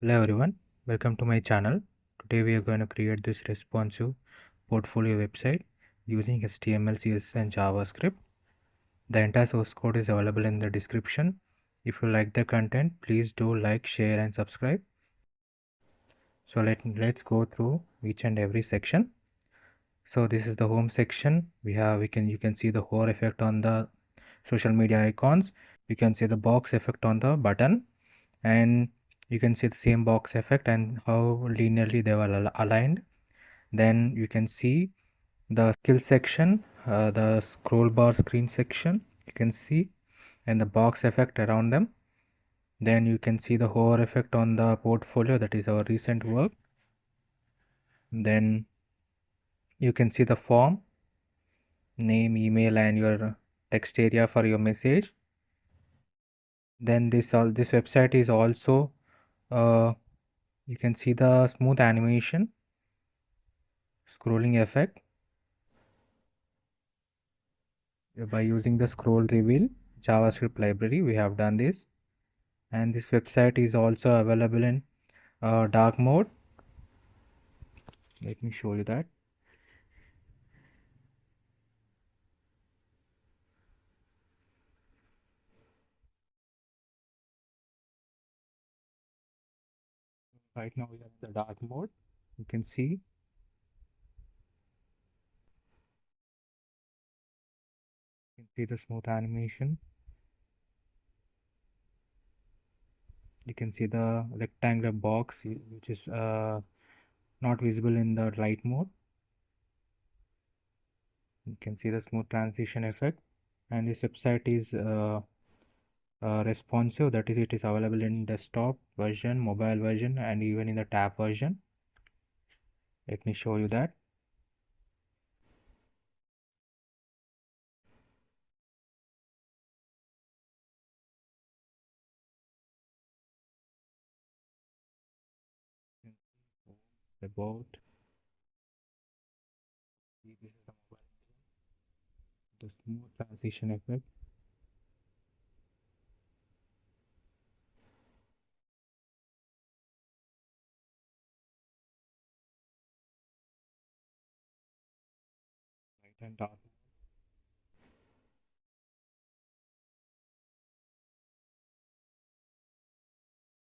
Hello everyone, welcome to my channel. Today we are going to create this responsive portfolio website using HTML, CSS and JavaScript. The entire source code is available in the description. If you like the content, please do like, share and subscribe. So let's go through each and every section. So this is the home section. You can see the hover effect on the social media icons. You can see the box effect on the button, and you can see the same box effect and how linearly they were aligned. Then you can see the skill section, the scroll bar screen section you can see, and the box effect around them. Then you can see the hover effect on the portfolio, that is our recent work. Then you can see the form name, email and your text area for your message. Then this website is also you can see the smooth animation scrolling effect by using the scroll reveal JavaScript library. We have done this, and this website is also available in dark mode. Let me show you that. Right now we are in the dark mode. You can see the smooth animation. You can see the rectangular box which is not visible in the light mode. You can see the smooth transition effect, and this website is responsive, that is it is available in desktop version, mobile version and even in the tab version. Let me show you that. About this is the mobile, the smooth transition effect. Right and dark.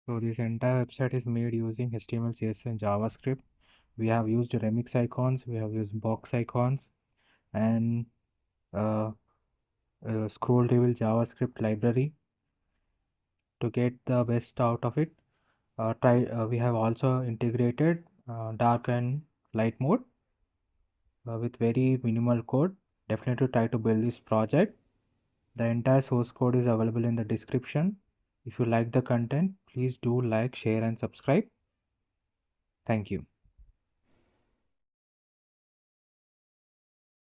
So this entire website is made using HTML, CSS and JavaScript. We have used remix icons, we have used box icons and uh, scroll reveal JavaScript library to get the best out of it. We have also integrated dark and light mode with very minimal code. Definitely try to build this project. The entire source code is available in the description. If you like the content, please do like, share and subscribe. Thank you.